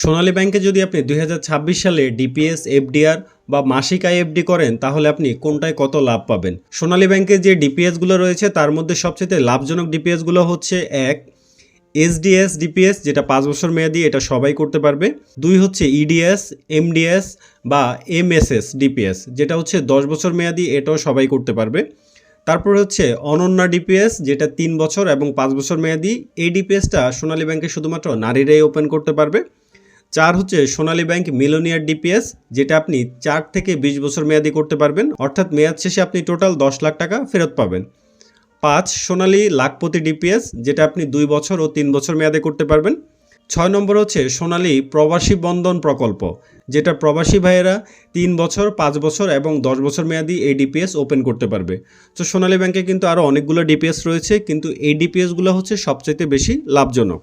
সোনালী ব্যাংকে যদি আপনি 2026 সালে ডিপিএস, এফডিআর বা মাসিক আয় এফডি করেন তাহলে আপনি কোনটায় কত লাভ পাবেন। সোনালী ব্যাংকে যে ডিপিএসগুলো রয়েছে তার মধ্যে সবচেয়ে লাভজনক ডিপিএসগুলো হচ্ছে এক, এসডিএস ডিপিএস যেটা 5 বছর মেয়াদি, এটা সবাই করতে পারবে। দুই হচ্ছে ইডিএস, এমডিএস বা এমএসএস ডিপিএস যেটা হচ্ছে 10 বছর মেয়াদি, এটাও সবাই করতে পারবে। তারপর হচ্ছে অনন্যা ডিপিএস যেটা 3 বছর এবং 5 বছর মেয়াদি, এই ডিপিএসটা সোনালী ব্যাংকে শুধুমাত্র নারীরাই ওপেন করতে পারবে। 4 হচ্ছে সোনালী ব্যাংক মিলিয়নিয়ার ডিপিএস যেটা আপনি 4 থেকে 20 বছর মেয়াদি করতে পারবেন, অর্থাৎ মেয়াদ শেষে আপনি টোটাল 10 লাখ টাকা ফেরত পাবেন। 5 সোনালী লাখপতি ডিপিএস যেটা আপনি 2 বছর ও 3 বছর মেয়াদে করতে পারবেন। 6 নম্বর হচ্ছে সোনালী প্রবাসী বন্ধন প্রকল্প যেটা প্রবাসী ভাইয়েরা 3 বছর, 5 বছর এবং 10 বছর মেয়াদি এই ডিপিএস ওপেন করতে পারবে। তো সোনালী ব্যাংকে কিন্তু আরও অনেকগুলো ডিপিএস রয়েছে, কিন্তু এই ডিপিএসগুলো হচ্ছে সবচেয়ে বেশি লাভজনক।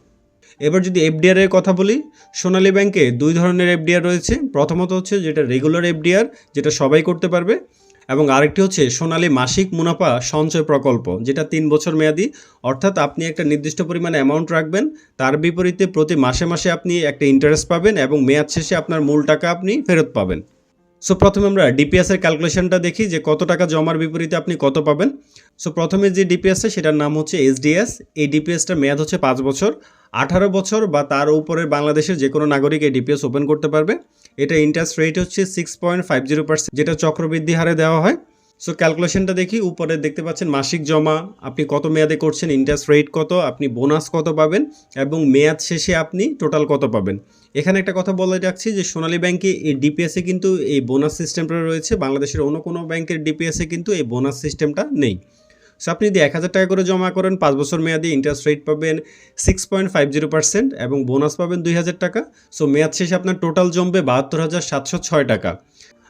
এবার যদি এফডিআর এর কথা বলি, সোনালী ব্যাংকে 2 ধরনের এফডিআর রয়েছে। প্রথমত হচ্ছে যেটা রেগুলার এফডিআর যেটা সবাই করতে পারবে, এবং আরেকটি হচ্ছে সোনালী মাসিক মুনাফা সঞ্চয় প্রকল্প যেটা 3 বছর মেয়াদি, অর্থাৎ আপনি একটা নির্দিষ্ট পরিমাণে অ্যামাউন্ট রাখবেন, তার বিপরীতে প্রতি মাসে মাসে আপনি একটা ইন্টারেস্ট পাবেন এবং মেয়াদ শেষে আপনার মূল টাকা আপনি ফেরত পাবেন। সো প্রথমে আমরা ডিপিএস এর ক্যালকুলেশনটা দেখি যে কত টাকা জমার বিপরীতে আপনি কত পাবেন। সো প্রথমে যে ডিপিএসটা সেটার নাম হচ্ছে এসডিএস। এই ডিপিএসটার মেয়াদ হচ্ছে 5 বছর। 18 বছর বা তার উপরে বাংলাদেশের যে কোনো নাগরিক এই ডিপিএস ওপেন করতে পারবে। এটা ইন্টারেস্ট রেট হচ্ছে 6.50%, যেটা চক্রবৃদ্ধি হারে দেওয়া হয়। সো ক্যালকুলেশনটা দেখি, উপরে দেখতে পাচ্ছেন মাসিক জমা, আপনি কত মেয়াদে করছেন, ইন্টারেস্ট রেট কত, আপনি বোনাস কত পাবেন এবং মেয়াদ শেষে আপনি টোটাল কত পাবেন। এখানে একটা কথা বলে রাখছি যে সোনালী ব্যাংকে এই ডিপিএসে কিন্তু এই বোনাস সিস্টেমটা রয়েছে, বাংলাদেশের অন্য কোনো ব্যাংকের ডিপিএসে কিন্তু এই বোনাস সিস্টেমটা নেই। সো আপনি যদি 1000 টাকা করে জমা করেন 5 বছর মেয়াদি, ইন্টারেস্ট রেট পাবেন 6.50% এবং বোনাস পাবেন 2000 টাকা। সো মেয়াদ শেষে আপনার টোটাল জমবে 72,706 টাকা।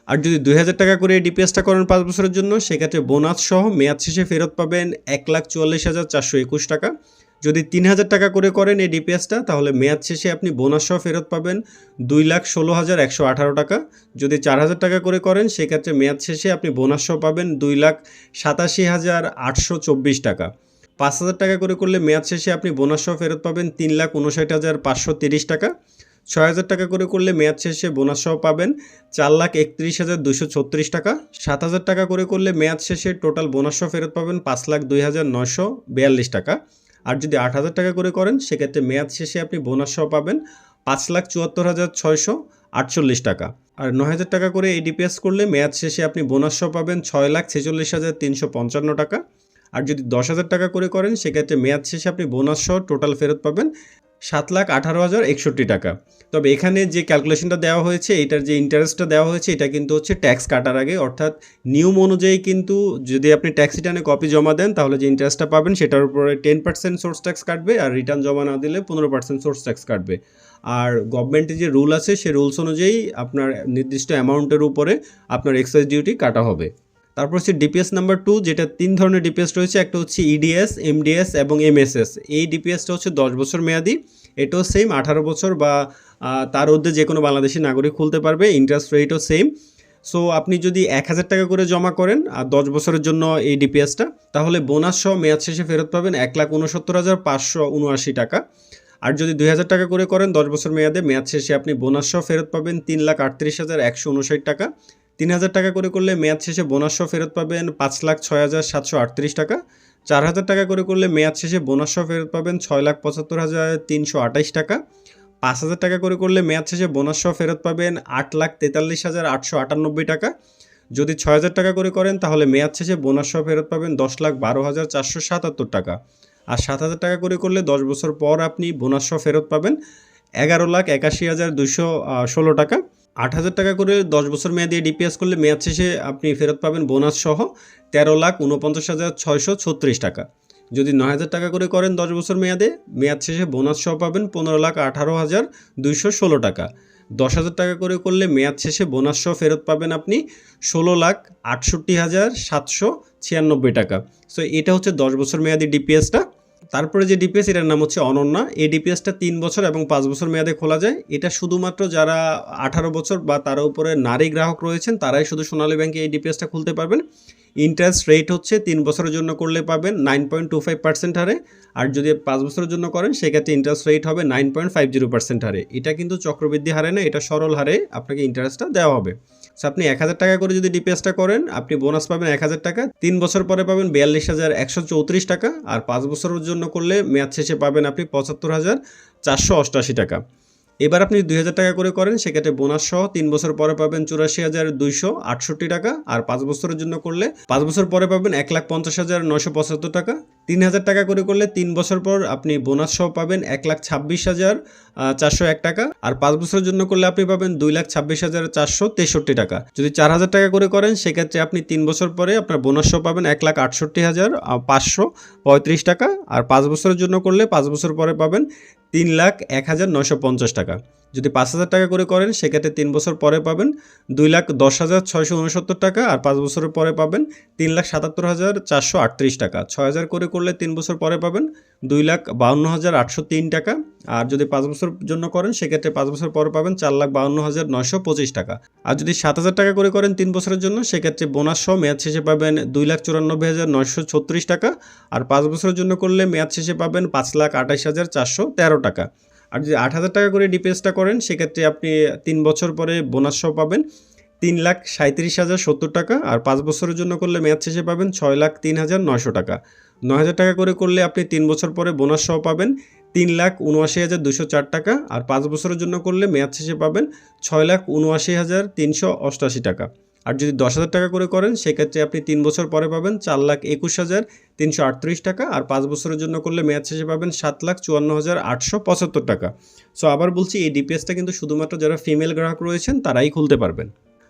আর যদি 2000 টাকা করে ডিপিএসটা করেন 5 বছরের জন্য, সেক্ষেত্রে বোনাস সহ মেয়াদ শেষে ফেরত পাবেন 1,44,421 টাকা। যদি 3000 টাকা করে করেন এই ডিপিএসটা, তাহলে মেয়াদ শেষে আপনি বোনাস সহ ফেরত পাবেন 2,16,118 টাকা। যদি 4000 টাকা করে করেন, সেক্ষেত্রে মেয়াদ শেষে আপনি বোনাস সহ পাবেন 2,87,824 টাকা। 5000 টাকা করে করলে মেয়াদ শেষে আপনি বোনাস সহ ফেরত পাবেন 3,59,530 টাকা। 6000 টাকা করে করলে মেয়াদ শেষে বোনাস সহ পাবেন 4,31,236 টাকা। 7000 টাকা করে করলে মেয়াদ শেষে টোটাল বোনাস সহ ফেরত পাবেন 5,02,942 টাকা। আর যদি 8000 টাকা করে করেন, সেক্ষেত্রে মেয়াদ শেষে আপনি বোনাস সহ পাবেন 5,74,648 টাকা। আর 9000 টাকা করে এই ডিপিএস করলে মেয়াদ শেষে আপনি বোনাস সহ পাবেন 6,46,355 টাকা। আর যদি 10,000 টাকা করে করেন, সেক্ষেত্রে মেয়াদ শেষে আপনি বোনাস সহ টোটাল ফেরত পাবেন 7,18,061 টাকা। তবে এখানে যে ক্যালকুলেশনটা দেওয়া হয়েছে, এটার যে ইন্টারেস্টটা দেওয়া হয়েছে, এটা কিন্তু হচ্ছে ট্যাক্স কাটার আগে, অর্থাৎ নিয়ম অনুযায়ী কিন্তু যদি আপনি ট্যাক্স রিটার্নে কপি জমা দেন তাহলে যে ইন্টারেস্টটা পাবেন সেটার উপরে 10% সোর্স ট্যাক্স কাটবে, আর রিটার্ন জমা না দিলে 15% সোর্স ট্যাক্স কাটবে। আর গভর্নমেন্টের যে রুল আছে সেই রুলস অনুযায়ী আপনার নির্দিষ্ট অ্যামাউন্টের উপরে আপনার এক্সাইজ ডিউটি কাটা হবে। তারপর হচ্ছে ডিপিএস নাম্বার 2, যেটা 3 ধরনের ডিপিএস রয়েছে। একটা হচ্ছে ইডিএস, এমডিএস এবং এমএসএস। এই ডিপিএসটা হচ্ছে 10 বছর মেয়াদি, এটাও সেম 18 বছর বা তার ঊর্ধ্বে যে কোনো বাংলাদেশি নাগরিক খুলতে পারবে, ইন্টারেস্ট রেটও সেম। সো আপনি যদি 1000 টাকা করে জমা করেন আর 10 বছরের জন্য এই ডিপিএসটা, তাহলে বোনাস সহ মেয়াদ শেষে ফেরত পাবেন 1,69,579 টাকা। আর যদি 2000 টাকা করে করেন 10 বছর মেয়াদে, মেয়াদ শেষে আপনি বোনাস সহ ফেরত পাবেন 3,38,159 টাকা। 3000 টাকা করে করলে মেয়াদ শেষে বোনাস সহ ফেরত পাবেন 5,06,738 টাকা। 4000 টাকা করে করলে মেয়াদ শেষে বোনাস সহ ফেরত পাবেন 6,75,328 টাকা। 5000 টাকা করে করলে মেয়াদ শেষে বোনাস সহ ফেরত পাবেন 8,43,898 টাকা। যদি 6000 টাকা করে করেন, তাহলে মেয়াদ শেষে বোনাস সহ ফেরত পাবেন 10,12,477 টাকা। আর 7000 টাকা করে করলে 10 বছর পর আপনি বোনাস সহ ফেরত পাবেন 11,81,216 টাকা। 8000 টাকা করে 10 বছর মেয়াদি ডিপিএস করলে মেয়াদ শেষে আপনি ফেরত পাবেন বোনাস সহ 13,49,636 টাকা। যদি 9000 টাকা করে করেন 10 বছর মেয়াদে, মেয়াদ শেষে বোনাস সহ পাবেন 15,18,216 টাকা। 10,000 টাকা করে করলে মেয়াদ শেষে বোনাস সহ ফেরত পাবেন আপনি 16,68,796 টাকা। সো এটা হচ্ছে 10 বছর মেয়াদি ডিপিএসটা। তারপরে যে ডিপিএস, এটার নাম হচ্ছে অনন্যা। এই ডিপিএসটা 3 বছর এবং 5 বছর মেয়াদে খোলা যায়। এটা শুধুমাত্র যারা 18 বছর বা তার উপরে নারী গ্রাহক রয়েছেন তারাই শুধু সোনালী ব্যাংকে এই ডিপিএসটা খুলতে পারবেন। ইন্টারেস্ট রেট হচ্ছে 3 বছরের জন্য করলে পাবেন 9.25% হারে, আর যদি 5 বছরের জন্য করেন সেক্ষেত্রে ইন্টারেস্ট রেট হবে 9.50% হারে। এটা কিন্তু চক্রবৃদ্ধি হারে না, এটা সরল হারে আপনাকে ইন্টারেস্টটা দেওয়া হবে। সো আপনি 1000 টাকা করে যদি ডিপিএসটা করেন, আপনি বোনাস পাবেন 1000 টাকা, 3 বছর পরে পাবেন 42,134 টাকা, আর 5 বছরের জন্য করলে মেয়াদ শেষে পাবেন আপনি 75,488 টাকা। এবার আপনি 2000 টাকা করে করেন, সেক্ষেত্রে বোনাস সহ 3 বছর পরে পাবেন 84,268 টাকা, আর 5 বছরের জন্য করলে 5 বছর পরে পাবেন 1,50,975 টাকা। 3000 টাকা করে করলে 3 বছর পর আপনি বোনাস সহ পাবেন 1,26,401 টাকা, আর 5 বছরের জন্য করলে আপনি পাবেন 2,26,463 টাকা। যদি 4000 টাকা করে করেন, সেক্ষেত্রে আপনি 3 বছর পরে আপনার বোনাস সহ পাবেন 1,68,535 টাকা, আর 5 বছরের জন্য করলে 5 বছর পরে পাবেন 3,01,950 টাকা। যদি 5000 টাকা করে করেন, সেক্ষেত্রে 3 বছর পরে পাবেন 2,10,669 টাকা, আর 5 বছরের পরে পাবেন 3,77,438 টাকা। 6000 করে করলে 3 বছর পরে পাবেন 2,52,803 টাকা, আর যদি 5 বছর জন্য করেন, সেক্ষেত্রে 5 বছর পরে পাবেন 4,52,925 টাকা। আর যদি 7000 টাকা করে করেন 3 বছরের জন্য, সেক্ষেত্রে বোনাস সহ মেয়াদ শেষে পাবেন 2,94,936 টাকা, আর 5 বছরের জন্য করলে মেয়াদ শেষে পাবেন 5,28,413 টাকা। আর যদি 8000 টাকা করে ডিপিএসটা করেন, সেক্ষেত্রে আপনি 3 বছর পরে বোনাস সহ পাবেন 3,37,070 টাকা, আর 5 বছরের জন্য করলে মেয়াদ শেষে পাবেন 6,03,900 টাকা। 9000 টাকা করে করলে আপনি 3 বছর পরে বোনাস সহ পাবেন 3,79,204 টাকা, আর 5 বছরের জন্য করলে মেয়াদ শেষে পাবেন 6,79,388 টাকা। আর যদি 10,000 টাকা করে করেন, সেক্ষেত্রে আপনি 3 বছর পরে পাবেন 4,21,338 টাকা, আর 5 বছরের জন্য করলে মেয়াদ শেষে পাবেন 7,54,875 টাকা। সো আবার বলছি, এই ডিপিএসটা কিন্তু শুধুমাত্র যারা ফিমেল গ্রাহক রয়েছেন তারাই খুলতে পারবেন।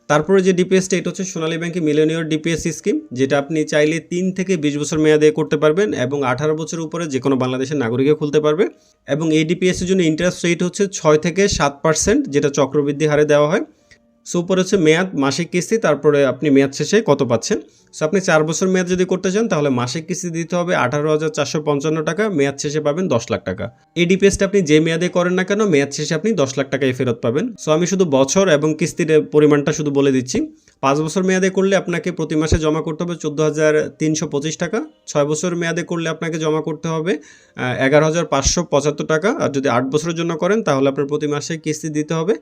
তারপরে যে ডিপিএসটা, এটা হচ্ছে সোনালী ব্যাংকের মিলেনিয়র ডিপিএস স্কিম, যেটা আপনি চাইলে 3 থেকে 20 বছর মেয়াদে করতে পারবেন, এবং 18 বছর উপরে যে কোনো বাংলাদেশের নাগরিকও খুলতে পারবে। এবং এই ডিপিএসের জন্য ইন্টারেস্ট রেট হচ্ছে 6 থেকে 7%, যেটা চক্রবৃদ্ধি হারে দেওয়া হয়। সো উপরে হচ্ছে মেয়াদ, মাসিক কিস্তি, তারপরে আপনি মেয়াদ শেষে কত পাচ্ছেন। সো আপনি 4 বছর মেয়াদ যদি করতে চান, তাহলে মাসিক কিস্তি দিতে হবে 18,455 টাকা, মেয়াদ শেষে পাবেন 10 লাখ টাকা। এই ডিপিএসটা আপনি যে মেয়াদে করেন না কেন, মেয়াদ শেষে আপনি 10 লাখ টাকায় ফেরত পাবেন। সো আমি শুধু বছর এবং কিস্তির পরিমাণটা শুধু বলে দিচ্ছি। 5 বছর মেয়াদে করলে আপনাকে প্রতি মাসে জমা করতে হবে 14,325 টাকা। 6 বছর মেয়াদে করলে আপনাকে জমা করতে হবে 11,575 টাকা। আর যদি 8 বছরের জন্য করেন, তাহলে আপনার প্রতি মাসে কিস্তি দিতে হবে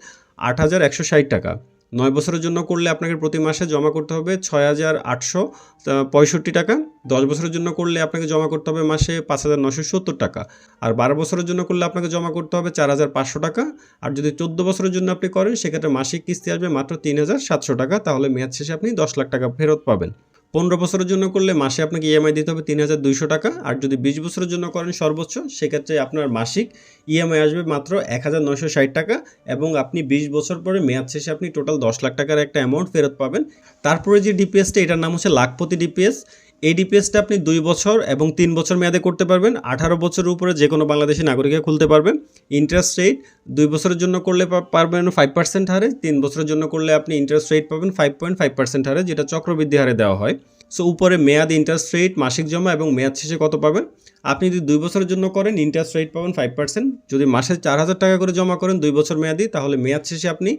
8,160 টাকা। 9 বছরের জন্য করলে আপনাকে প্রতি মাসে জমা করতে হবে 6,865 টাকা। 10 বছরের জন্য করলে আপনাকে জমা করতে হবে মাসে 5,970 টাকা। আর 12 বছরের জন্য করলে আপনাকে জমা করতে হবে 4,500 টাকা। আর যদি 14 বছরের জন্য আপনি করেন, সেক্ষেত্রে মাসিক কিস্তি আসবে মাত্র 3,700 টাকা। তাহলে মেয়াদ শেষে আপনি 10 লাখ টাকা ফেরত পাবেন। 15 বছরের জন্য করলে মাসে আপনাকে ইএমআই দিতে হবে 3,200 টাকা। আর যদি 20 বছরের জন্য করেন সর্বোচ্চ, সেক্ষেত্রে আপনার মাসিক ইএমআই আসবে মাত্র 1,960 টাকা, এবং আপনি 20 বছর পরে মেয়াদ শেষে আপনি টোটাল 10 লাখ টাকার একটা অ্যামাউন্ট ফেরত পাবেন। তারপরে যে ডিপিএসটা, এটার নাম হচ্ছে লাখপতি ডিপিএস। এই ডিপিএসটা আপনি 2 বছর এবং 3 বছর মেয়াদে করতে পারবেন। 18 বছরের উপরে যে কোনো বাংলাদেশি নাগরিককে খুলতে পারবেন। ইন্টারেস্ট রেট 2 বছরের জন্য করলে পারবেন 5% হারে, 3 বছরের জন্য করলে আপনি ইন্টারেস্ট রেট পাবেন 5.5% হারে, যেটা চক্রবৃদ্ধি হারে দেওয়া হয়। সো উপরে মেয়াদ, ইন্টারেস্ট রেট, মাসিক জমা এবং মেয়াদ শেষে কত পাবেন। আপনি যদি 2 বছরের জন্য করেন, ইন্টারেস্ট রেট পাবেন 5%। যদি মাসে 4,000 টাকা করে জমা করেন 2 বছর মেয়াদি, তাহলে মেয়াদ শেষে আপনি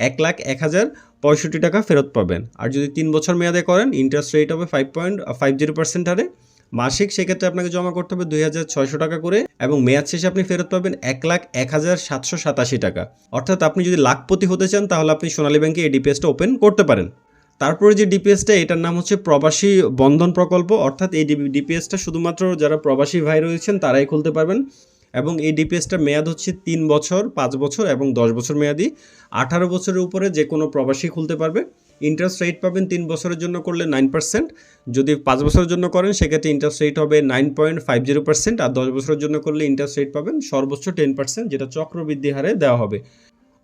1,01,065 টাকা ফেরত পাবেন। আর যদি 3 বছর মেয়াদে করেন, ইন্টারেস্ট রেট হবে 5.50% হারে মাসিক, সেক্ষেত্রে আপনাকে জমা করতে হবে 2,600 টাকা করে, এবং মেয়াদ শেষে আপনি ফেরত পাবেন 1,01,787 টাকা। অর্থাৎ আপনি যদি লাখপতি হতে চান, তাহলে আপনি সোনালী ব্যাংকে এই ডিপিএসটা ওপেন করতে পারেন। তারপরে যে ডিপিএসটা, এটার নাম হচ্ছে প্রবাসী বন্ধন প্রকল্প। অর্থাৎ এই ডিপিএসটা শুধুমাত্র যারা প্রবাসী ভাই রয়েছেন তারাই খুলতে পারবেন, এবং এই ডিপিএসটার মেয়াদ হচ্ছে 3 বছর, 5 বছর এবং 10 বছর মেয়াদি। 18 বছরের উপরে যে কোনো প্রবাসী খুলতে পারবে। ইন্টারেস্ট রেট পাবেন 3 বছরের জন্য করলে 9%, যদি 5 বছরের জন্য করেন সেক্ষেত্রে ইন্টারেস্ট রেট হবে 9.50%, আর 10 বছরের জন্য করলে ইন্টারেস্ট রেট পাবেন সর্বোচ্চ 10%, যেটা চক্রবৃদ্ধি হারে দেওয়া হবে।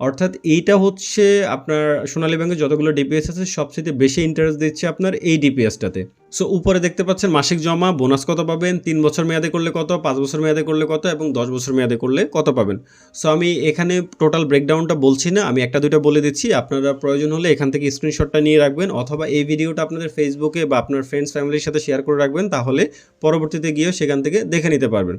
অর্থাৎ এইটা হচ্ছে আপনার সোনালী ব্যাংকের যতগুলো ডিপিএস আছে সবচেয়ে বেশি ইন্টারেস্ট দিচ্ছে আপনার এই ডিপিএসটাতে। সো উপরে দেখতে পাচ্ছেন মাসিক জমা, বোনাস কত পাবেন, 3 বছর মেয়াদে করলে কত, 5 বছর মেয়াদে করলে কত, এবং 10 বছর মেয়াদে করলে কত পাবেন। সো আমি এখানে টোটাল ব্রেকডাউনটা বলছি না, আমি একটা দুইটা বলে দিচ্ছি। আপনারা প্রয়োজন হলে এখান থেকে স্ক্রিনশটটা নিয়ে রাখবেন, অথবা এই ভিডিওটা আপনাদের ফেসবুকে বা আপনার ফ্রেন্ডস ফ্যামিলির সাথে শেয়ার করে রাখবেন, তাহলে পরবর্তীতে গিয়েও সেখান থেকে দেখে নিতে পারবেন।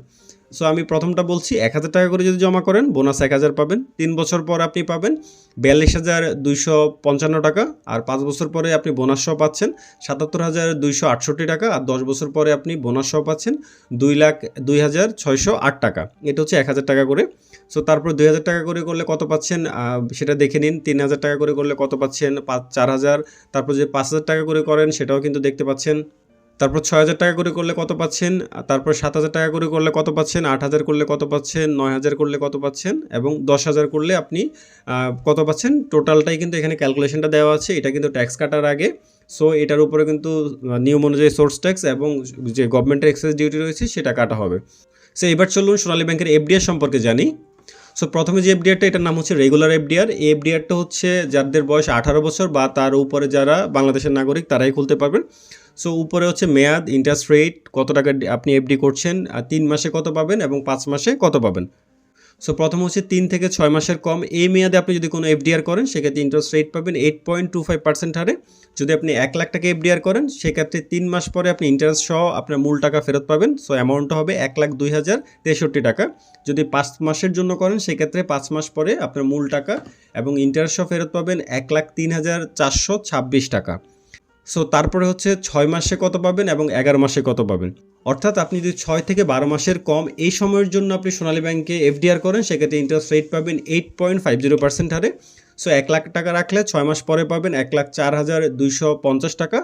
সো আমি প্রথমটা বলছি, ১,০০০ টাকা করে যদি জমা করেন বোনাস ১,০০০ পাবেন। ৩ বছর পর আপনি পাবেন ৪২,২৫৫ টাকা, আর ৫ বছর পরে আপনি বোনাস সহ পাচ্ছেন ৭৭,২৬৮ টাকা, আর ১০ বছর পরে আপনি বোনাস সহ পাচ্ছেন ২,০২,৬০৮ টাকা। এটা হচ্ছে ১,০০০ টাকা করে। সো তারপর ২,০০০ টাকা করে করলে কত পাচ্ছেন সেটা দেখে নিন। ৩,০০০ টাকা করে করলে কত পাচ্ছেন, ৪,০০০। তারপর যে ৫,০০০ টাকা করে করেন সেটাও কিন্তু দেখতে পাচ্ছেন। তারপর ৬,০০০ টাকা করে করলে কত পাচ্ছেন, তারপর ৭,০০০ টাকা করে করলে কত পাচ্ছেন, ৮,০০০ করলে কত পাচ্ছেন, ৯,০০০ করলে কত পাচ্ছেন, এবং ১০,০০০ করলে আপনি কত পাচ্ছেন। টোটালটাই কিন্তু এখানে ক্যালকুলেশনটা দেওয়া আছে। এটা কিন্তু ট্যাক্স কাটার আগে। সো এটার উপরে কিন্তু নিয়ম অনুযায়ী সোর্স ট্যাক্স এবং যে গভর্নমেন্টের এক্সাইজ ডিউটি রয়েছে সেটা কাটা হবে। সো এবার চলুন সোনালী ব্যাংকের এফডিআর সম্পর্কে জানি। সো প্রথমে যে এফডিআরটা, এটার নাম হচ্ছে রেগুলার এফডিআর। এই এফডিআরটা হচ্ছে যাদের বয়স 18 বছর বা তার উপরে যারা বাংলাদেশের নাগরিক তারাই খুলতে পারবেন। সো উপরে হচ্ছে মেয়াদ, ইন্টারেস্ট রেট, কত টাকা আপনি এফডি করছেন, 3 মাসে কত পাবেন এবং 5 মাসে কত পাবেন। সো প্রথম হচ্ছে 3 থেকে 6 মাসের কম এই মেয়াদে আপনি যদি কোনো এফডিআর করেন সেক্ষেত্রে ইন্টারেস্ট রেট পাবেন 8.25% হারে। যদি আপনি 1 লাখ টাকা এফডিআর করেন সেক্ষেত্রে 3 মাস পরে আপনি ইন্টারেস্ট সহ আপনার মূল টাকা ফেরত পাবেন। সো অ্যামাউন্টটা হবে 1,02,063 টাকা। যদি 5 মাসের জন্য করেন সেক্ষেত্রে 5 মাস পরে আপনার মূল টাকা এবং ইন্টারেস্ট সহ ফেরত পাবেন 1,03,426 টাকা। সো তারপরে হচ্ছে 6 মাসে কত পাবেন এবং 11 মাসে কত পাবেন। অর্থাৎ আপনি যদি 6 থেকে 12 মাসের কম এই সময়ের জন্য আপনি সোনালী ব্যাংকে এফডিআর করেন সেক্ষেত্রে ইন্টারেস্ট রেট পাবেন 8.50% হারে। সো 1 লাখ টাকা রাখলে 6 মাস পরে পাবেন 1,04,250 টাকা,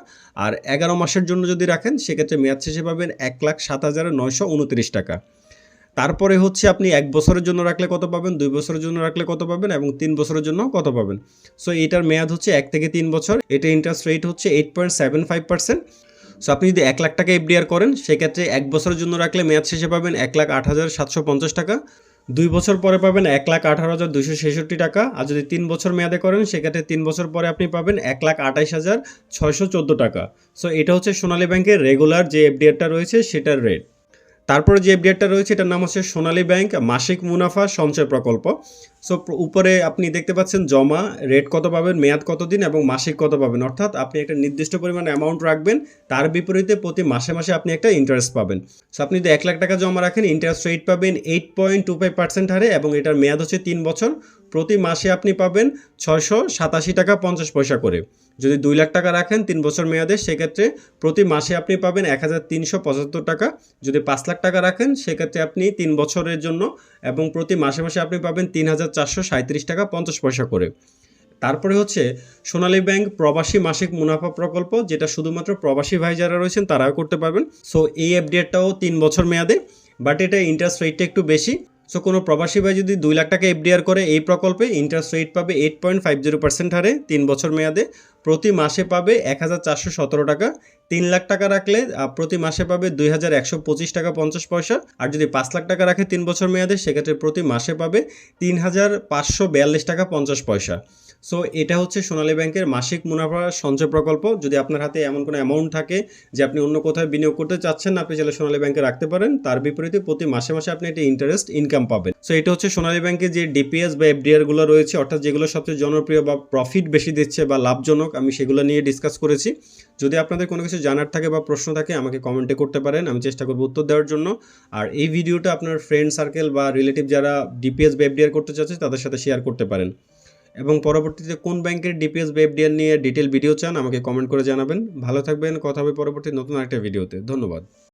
আর 11 মাসের জন্য যদি রাখেন সেক্ষেত্রে মেয়াদ শেষে পাবেন 1,07,929 টাকা। তারপরে হচ্ছে আপনি 1 বছরের জন্য রাখলে কত পাবেন, 2 বছরের জন্য রাখলে কত পাবেন এবং 3 বছরের জন্য কত পাবেন। সো এটার মেয়াদ হচ্ছে 1 থেকে 3 বছর। এটা ইন্টারেস্ট রেট হচ্ছে 8.75%। সো আপনি যদি 1 লাখ টাকা এফডিআর করেন সেক্ষেত্রে 1 বছরের জন্য রাখলে মেয়াদ শেষে পাবেন 1,08,750 টাকা, 2 বছর পরে পাবেন 1,18,266 টাকা, আর যদি 3 বছর মেয়াদে করেন সেক্ষেত্রে 3 বছর পরে আপনি পাবেন 1,28,614 টাকা। সো এটা হচ্ছে সোনালী ব্যাংকের রেগুলার যে এফডিআরটা রয়েছে সেটার রেট। তারপরে যে এফডিআরটা রয়েছে এটার নাম হচ্ছে সোনালী ব্যাংক মাসিক মুনাফা সঞ্চয় প্রকল্প। সো উপরে আপনি দেখতে পাচ্ছেন জমা, রেট কত পাবেন, মেয়াদ কতদিন এবং মাসিক কত পাবেন। অর্থাৎ আপনি একটা নির্দিষ্ট পরিমাণ অ্যামাউন্ট রাখবেন, তার বিপরীতে প্রতি মাসে মাসে আপনি একটা ইন্টারেস্ট পাবেন। সো আপনি যদি 1 লাখ টাকা জমা রাখেন ইন্টারেস্ট রেট পাবেন 8.25% হারে এবং এটার মেয়াদ হচ্ছে 3 বছর। প্রতি মাসে আপনি পাবেন 687 টাকা 50 পয়সা করে। যদি 2 লাখ টাকা রাখেন 3 বছর মেয়াদে সেক্ষেত্রে প্রতি মাসে আপনি পাবেন 1,375 টাকা। যদি 5 লাখ টাকা রাখেন সেক্ষেত্রে আপনি 3 বছরের জন্য এবং প্রতি মাসে মাসে আপনি পাবেন 3,437 টাকা 50 পয়সা করে। তারপরে হচ্ছে সোনালী ব্যাংক প্রবাসী মাসিক মুনাফা প্রকল্প, যেটা শুধুমাত্র প্রবাসী ভাই যারা রয়েছেন তারাও করতে পারবেন। সো এই এফডিআরটাও 3 বছর মেয়াদে, বাট এটা ইন্টারেস্ট রেটটা একটু বেশি। সো কোনো প্রবাসী ভাই যদি 2 লাখ টাকা এফডিআর করে এই প্রকল্পে ইন্টারেস্ট রেট পাবে 8.50% হারে 3 বছর মেয়াদে। প্রতি মাসে পাবে 1,417 টাকা। 3 লাখ টাকা রাখলে প্রতি মাসে পাবে 2,125 টাকা 50 পয়সা। আর যদি 5 লাখ টাকা রাখে 3 বছর মেয়াদে সেক্ষেত্রে প্রতি মাসে পাবে 3,542 টাকা 50 পয়সা। সো এটা হচ্ছে সোনালী ব্যাংকের মাসিক মুনাফা সঞ্চয় প্রকল্প। যদি আপনার হাতে এমন কোনো অ্যামাউন্ট থাকে যে আপনি অন্য কোথাও বিনিয়োগ করতে চাচ্ছেন না, আপনি চাইলে সোনালী ব্যাংকে রাখতে পারেন। তার বিপরীতে প্রতি মাসে মাসে আপনি একটা ইন্টারেস্ট ইনকাম পাবেন। সো এটা হচ্ছে সোনালী ব্যাংকে যে ডিপিএস বা এফডিআর গুলো রয়েছে, অর্থাৎ যেগুলো সবচেয়ে জনপ্রিয় বা প্রফিট বেশি দিচ্ছে বা লাভজনক, আমি সেগুলো নিয়ে ডিসকাস করেছি। যদি আপনাদের কোনো কিছু জানার থাকে বা প্রশ্ন থাকে আমাকে কমেন্টে করতে পারেন, আমি চেষ্টা করব উত্তর দেওয়ার জন্য। আর এই ভিডিওটা আপনার ফ্রেন্ড সার্কেল বা রিলেটিভ যারা ডিপিএস বা এফডিআর করতে চাচ্ছে তাদের সাথে শেয়ার করতে পারেন। এবং পরবর্তীতে কোন ব্যাংকের ডিপিএস বা এফডিআর নিয়ে ডিটেল ভিডিও চান আমাকে কমেন্ট করে জানাবেন। ভালো থাকবেন, কথা হবে পরবর্তী নতুন একটা ভিডিওতে। ধন্যবাদ।